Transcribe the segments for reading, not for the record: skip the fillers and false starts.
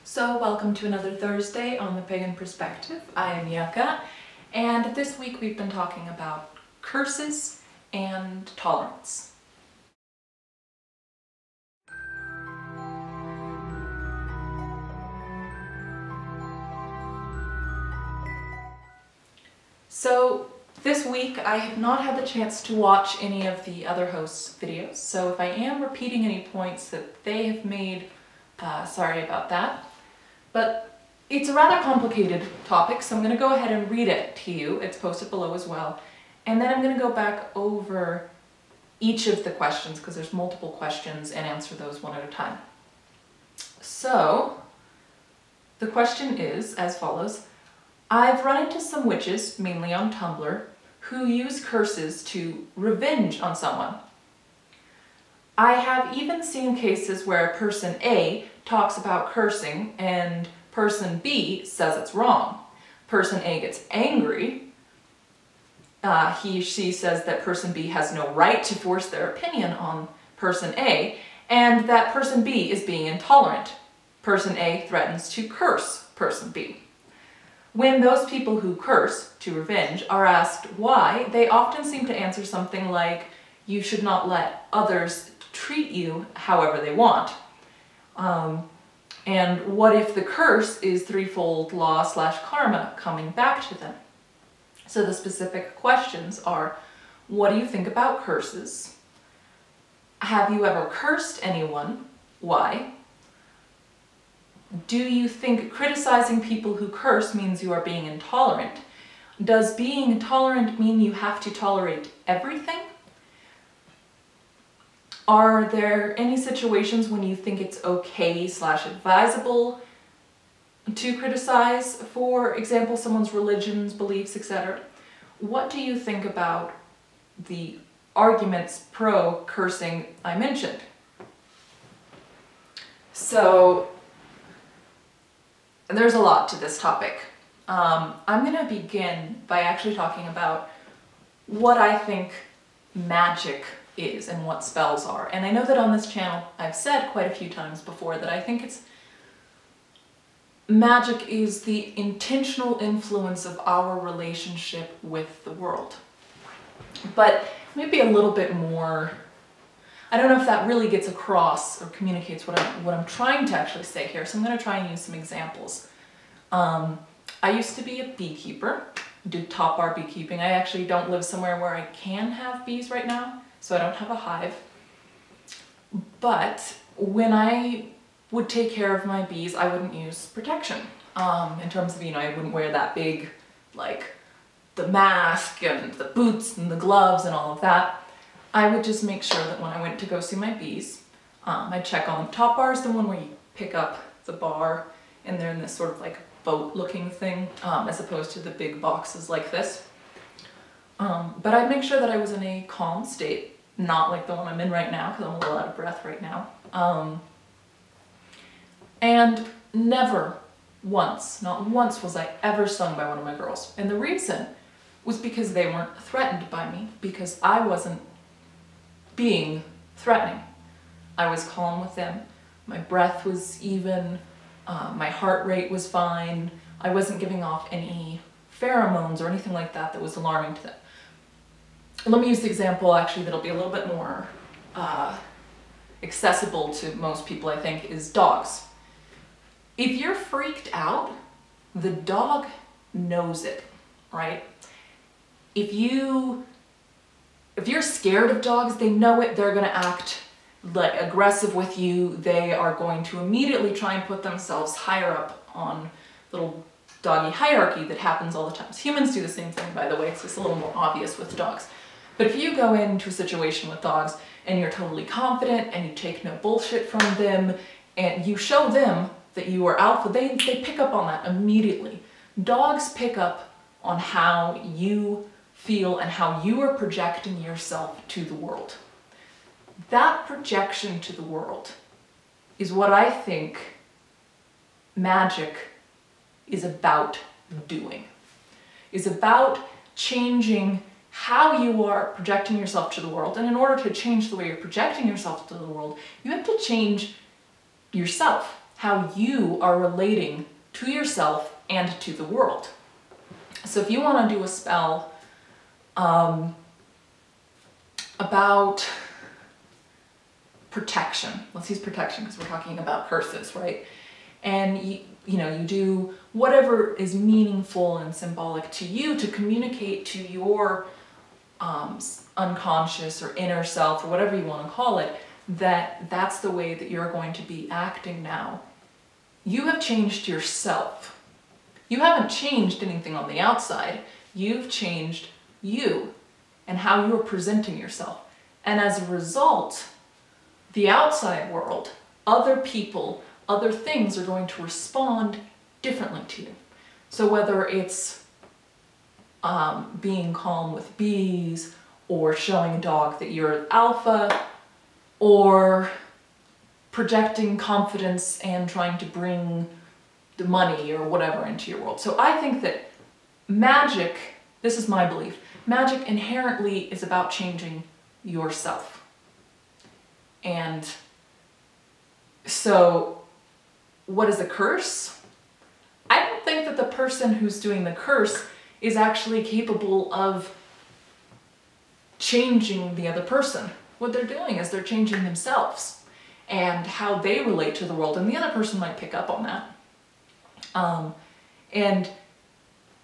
So welcome to another Thursday on the Pagan Perspective. I am Yucca, and this week we've been talking about curses and tolerance. So this week I have not had the chance to watch any of the other hosts' videos, so if I am repeating any points that they have made, sorry about that. But it's a rather complicated topic, so I'm going to go ahead and read it to you. It's posted below as well. And then I'm going to go back over each of the questions, because there's multiple questions, and answer those one at a time. So, the question is as follows. I've run into some witches, mainly on Tumblr, who use curses to revenge on someone. I have even seen cases where person A talks about cursing and person B says it's wrong. Person A gets angry. She says that person B has no right to force their opinion on person A, and that person B is being intolerant. Person A threatens to curse person B. When those people who curse to revenge are asked why, they often seem to answer something like, "You should not let others treat you however they want." And what if the curse is threefold law/karma coming back to them? So the specific questions are, what do you think about curses? Have you ever cursed anyone? Why? Do you think criticizing people who curse means you are being intolerant? Does being intolerant mean you have to tolerate everything? Are there any situations when you think it's okay/advisable to criticize, for example, someone's religions, beliefs, etc.? What do you think about the arguments pro cursing I mentioned? So, there's a lot to this topic. I'm going to begin by actually talking about what I think magic is and what spells are. And I know that on this channel I've said quite a few times before that I think magic is the intentional influence of our relationship with the world. But maybe a little bit more, I don't know if that really gets across or communicates what I'm trying to actually say here, so I'm going to try and use some examples. I used to be a beekeeper, do top bar beekeeping. I actually don't live somewhere where I can have bees right now, so I don't have a hive. But when I would take care of my bees, I wouldn't use protection. In terms of, I wouldn't wear that big, like, the mask and the boots and the gloves and all of that. I would just make sure that when I went to go see my bees, I'd check on the top bars, the one where you pick up the bar and they're in this sort of like boat-looking thing, as opposed to the big boxes like this. But I'd make sure that I was in a calm state, not like the one I'm in right now, because I'm a little out of breath right now. And never once, not once was I ever stung by one of my girls. And the reason was because they weren't threatened by me, because I wasn't being threatening. I was calm with them. My breath was even, my heart rate was fine. I wasn't giving off any pheromones or anything like that that was alarming to them. Let me use the example actually that'll be a little bit more accessible to most people, I think, is dogs. If you're freaked out, the dog knows it, right? If you're scared of dogs, they know it, they're gonna act like aggressive with you. They are going to immediately try and put themselves higher up on little doggy hierarchy that happens all the time. Humans do the same thing, by the way, it's just a little more obvious with dogs. But if you go into a situation with dogs and you're totally confident and you take no bullshit from them and you show them that you are alpha, they pick up on that immediately. Dogs pick up on how you feel and how you are projecting yourself to the world. That projection to the world is what I think magic is about doing. Is about changing how you are projecting yourself to the world. And in order to change the way you're projecting yourself to the world, you have to change yourself. how you are relating to yourself and to the world. So if you want to do a spell about protection, let's use protection because we're talking about curses, right? And you do whatever is meaningful and symbolic to you to communicate to your unconscious or inner self, or whatever you want to call it, that's the way that you're going to be acting now. You have changed yourself. You haven't changed anything on the outside. You've changed you and how you're presenting yourself. And as a result, the outside world, other people, other things are going to respond differently to you. So whether it's being calm with bees, or showing a dog that you're alpha, or projecting confidence and trying to bring the money or whatever into your world. So I think that magic, this is my belief, magic inherently is about changing yourself. And so what is a curse? I don't think that the person who's doing the curse is actually capable of changing the other person. What they're doing is they're changing themselves and how they relate to the world, and the other person might pick up on that. And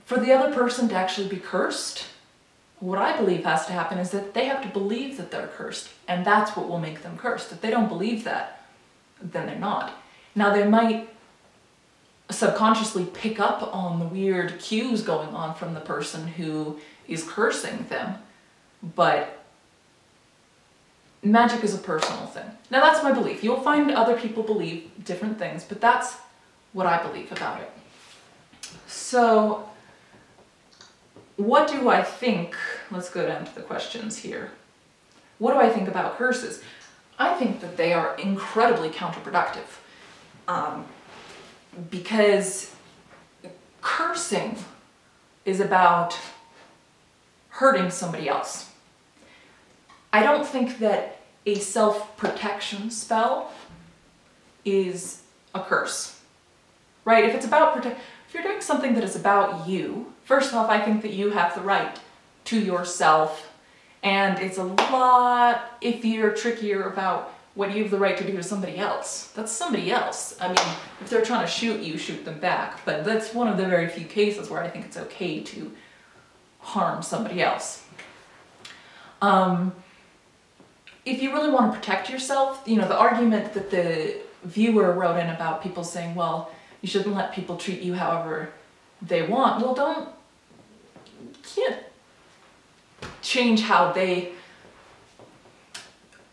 for the other person to actually be cursed, what I believe has to happen is that they have to believe that they're cursed, and that's what will make them cursed. If they don't believe that, then they're not. Now they might subconsciously pick up on the weird cues going on from the person who is cursing them, but magic is a personal thing. Now that's my belief. You'll find other people believe different things, but that's what I believe about it. So what do I think? Let's go down to the questions here. What do I think about curses? I think that they are incredibly counterproductive. Because cursing is about hurting somebody else. I don't think that a self-protection spell is a curse, right? If it's about if you're doing something that is about you, first off, I think that you have the right to yourself, and it's a lot iffier, trickier about what you have the right to do to somebody else. That's somebody else. I mean, if they're trying to shoot you, shoot them back, but that's one of the very few cases where I think it's okay to harm somebody else. If you really want to protect yourself, the argument that the viewer wrote in about people saying, well, you shouldn't let people treat you however they want. Well, you can't change how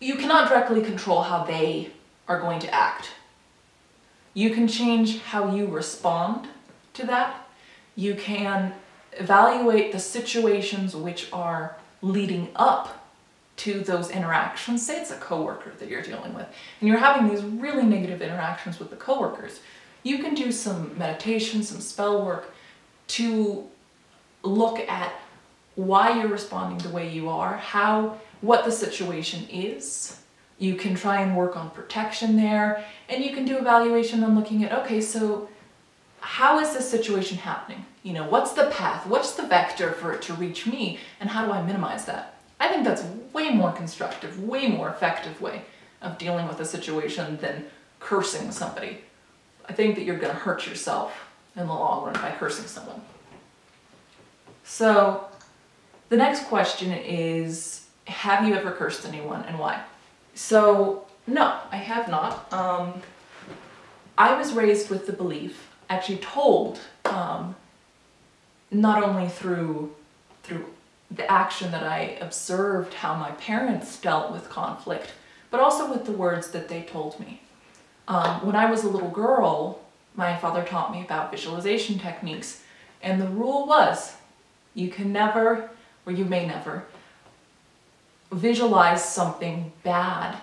you cannot directly control how they are going to act. You can change how you respond to that. You can evaluate the situations which are leading up to those interactions. Say it's a coworker that you're dealing with, and you're having these really negative interactions with the coworkers. You can do some meditation, some spell work to look at why you're responding the way you are, what the situation is. You can try and work on protection there, and you can do evaluation on looking at, okay, so how is this situation happening? What's the path? What's the vector for it to reach me, and how do I minimize that? I think that's way more constructive, way more effective way of dealing with a situation than cursing somebody. I think that you're going to hurt yourself in the long run by cursing someone. So the next question is, have you ever cursed anyone and why? So no, I have not. I was raised with the belief, actually told, not only through the action that I observed how my parents dealt with conflict, but also with the words that they told me. When I was a little girl, my father taught me about visualization techniques, and the rule was, you can never, or you may never, visualize something bad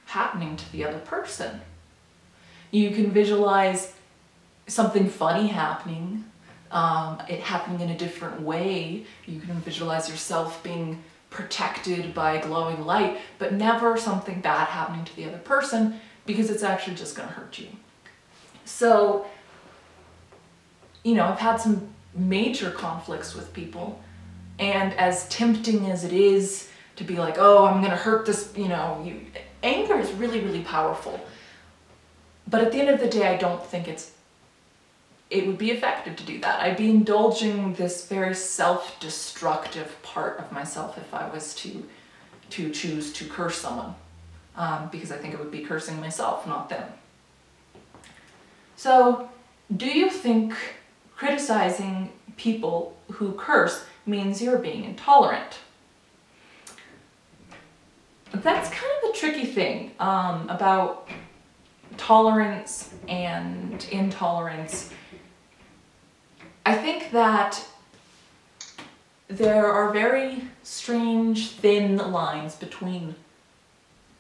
happening to the other person. You can visualize something funny happening, it happening in a different way. You can visualize yourself being protected by glowing light, but never something bad happening to the other person, because it's actually just going to hurt you. So, you know, I've had some major conflicts with people, and as tempting as it is to be like, oh, I'm gonna hurt this, you know, anger is really, really powerful. But at the end of the day, I don't think it would be effective to do that. I'd be indulging this very self-destructive part of myself if I was to choose to curse someone, because I think it would be cursing myself, not them. So, do you think criticizing people who curse means you're being intolerant? That's kind of a tricky thing about tolerance and intolerance. I think that there are very strange, thin lines between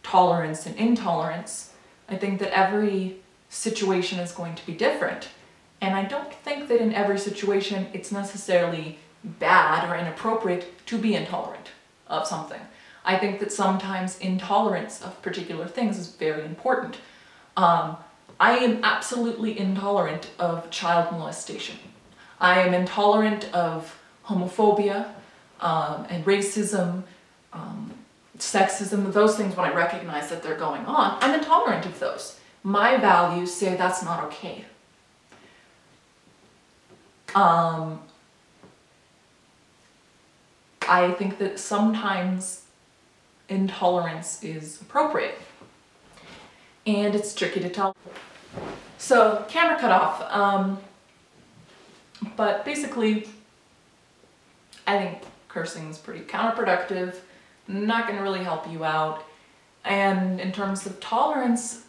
tolerance and intolerance. I think that every situation is going to be different. And I don't think that in every situation it's necessarily bad or inappropriate to be intolerant of something. I think that sometimes intolerance of particular things is very important. I am absolutely intolerant of child molestation. I am intolerant of homophobia and racism, sexism, those things when I recognize that they're going on. I'm intolerant of those. My values say that's not okay. I think that sometimes intolerance is appropriate, and it's tricky to tell. So, camera cut off, but basically I think cursing is pretty counterproductive, not going to really help you out. And in terms of tolerance,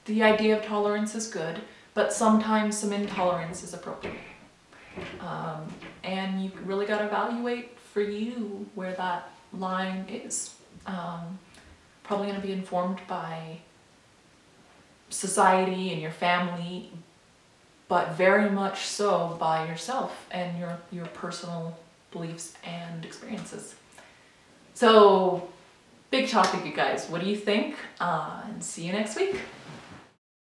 the idea of tolerance is good, but sometimes some intolerance is appropriate. And you really got to evaluate for you where that line is. Probably going to be informed by society and your family, but very much so by yourself and your personal beliefs and experiences. So, big topic, you guys. What do you think? And see you next week.